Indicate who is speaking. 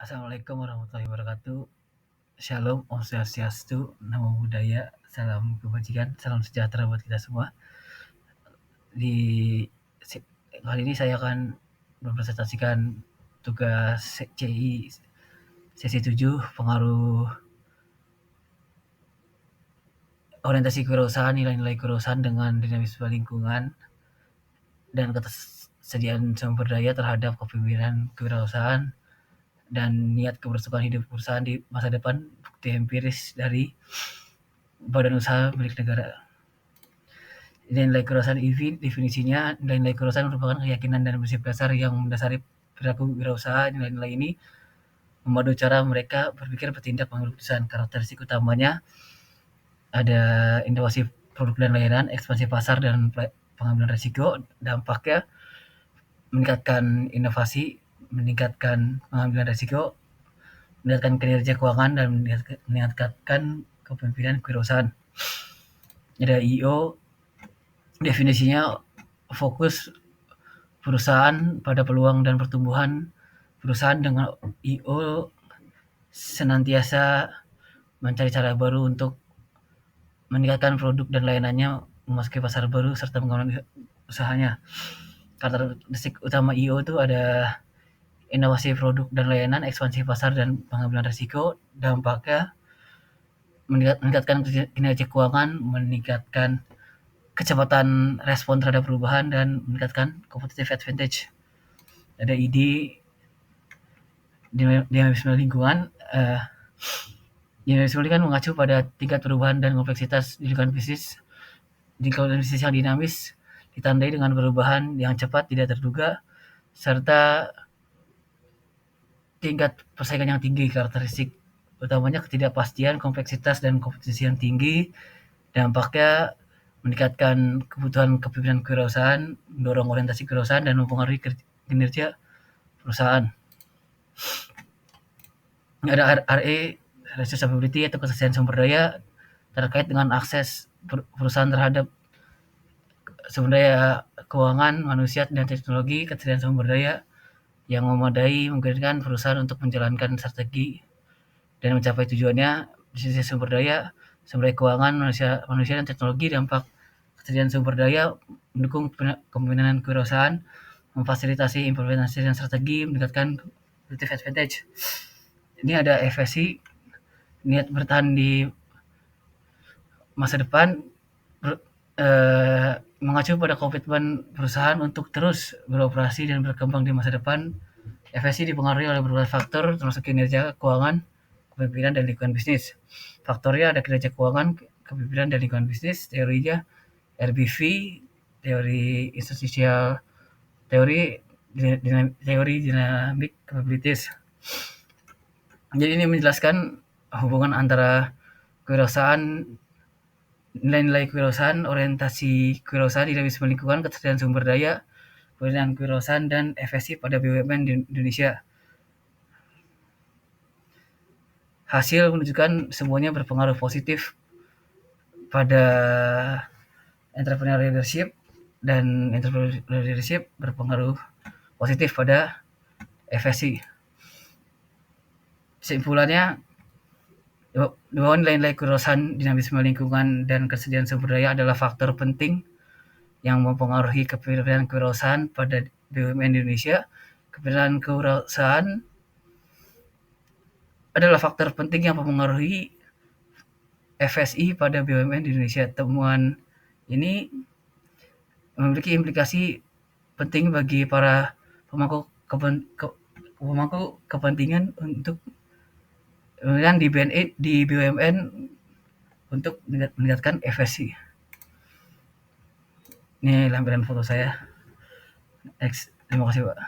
Speaker 1: Assalamualaikum warahmatullahi wabarakatuh. Shalom, Om Swastiastu, Namo Buddhaya, salam kebajikan, salam sejahtera buat kita semua. Di kali ini saya akan mempresentasikan tugas CI sesi 7, pengaruh orientasi kewirausahaan, nilai-nilai kewirausahaan dengan dinamisme lingkungan dan ketersediaan sumber daya terhadap kepemimpinan kewirausahaan dan niat keberlangsungan hidup perusahaan di masa depan, bukti empiris dari badan usaha milik negara. Nilai kewirausahaan EV definisinya, nilai kewirausahaan merupakan keyakinan dan prinsip dasar yang mendasari perilaku wirausaha. Nilai-nilai ini memadu cara mereka berpikir, bertindak, mengambil keputusan. Karakteristik utamanya ada inovasi produk dan layanan, ekspansi pasar dan pengambilan risiko. Dampaknya meningkatkan inovasi, meningkatkan pengambilan risiko, meningkatkan kinerja keuangan dan meningkatkan kepemimpinan kewirausahaan. Ada IO, definisinya fokus perusahaan pada peluang dan pertumbuhan perusahaan. Dengan IO senantiasa mencari cara baru untuk meningkatkan produk dan layanannya, memasuki pasar baru serta mengembangkan usahanya. Karakteristik utama IO itu ada inovasi produk dan layanan, ekspansi pasar dan pengambilan risiko. Dampaknya meningkatkan kinerja keuangan, meningkatkan kecepatan respon terhadap perubahan dan meningkatkan competitive advantage. Ada ID dinamisme lingkungan. Dinamisme lingkungan mengacu pada tingkat perubahan dan kompleksitas di lingkungan bisnis. Di lingkungan bisnis yang dinamis ditandai dengan perubahan yang cepat, tidak terduga, serta tingkat persaingan yang tinggi. Karakteristik utamanya ketidakpastian, kompleksitas, dan kompetisi yang tinggi. Dampaknya meningkatkan kebutuhan kepemimpinan kewirausahaan, mendorong orientasi kewirausahaan, dan mempengaruhi kinerja perusahaan. Ada RE, resource ability, atau ketersediaan sumber daya, terkait dengan akses perusahaan terhadap sumber daya keuangan, manusia, dan teknologi. Ketersediaan sumber daya yang memadai memungkinkan perusahaan untuk menjalankan strategi dan mencapai tujuannya. Di sisi sumber daya keuangan, manusia dan teknologi. Dampak ketersediaan sumber daya mendukung kepemimpinan kewirausahaan, memfasilitasi implementasi dan strategi, meningkatkan competitive advantage. Ini ada efesi, niat bertahan di masa depan, mengacu pada komitmen perusahaan untuk terus beroperasi dan berkembang di masa depan. Efesi dipengaruhi oleh beberapa faktor, termasuk kinerja keuangan, kepemimpinan, dan lingkungan bisnis. Faktornya ada kinerja keuangan, kepemimpinan, dan lingkungan bisnis. Teorinya RBV, teori institutional, teori dynamic capabilities. Jadi ini menjelaskan hubungan antara kewirausahaan, nilai-nilai kewirausahaan, orientasi kewirausahaan, dinamisme lingkungan, ketersediaan sumber daya, pembinaan kewirausahaan, dan efesi pada BUMN di Indonesia. Hasil menunjukkan semuanya berpengaruh positif pada entrepreneur leadership, dan entrepreneur leadership berpengaruh positif pada efesi. Kesimpulannya, bahwa nilai-nilai kewirausahaan, dinamisme lingkungan, dan ketersediaan sumber daya adalah faktor penting yang mempengaruhi kepemimpinan kewirausahaan pada BUMN di Indonesia. Kepemimpinan kewirausahaan adalah faktor penting yang mempengaruhi FSI pada BUMN di Indonesia. Temuan ini memiliki implikasi penting bagi para pemangku kepentingan untuk di BUMN untuk meningkatkan FSI. Ini lampiran foto saya. Terima kasih, Pak.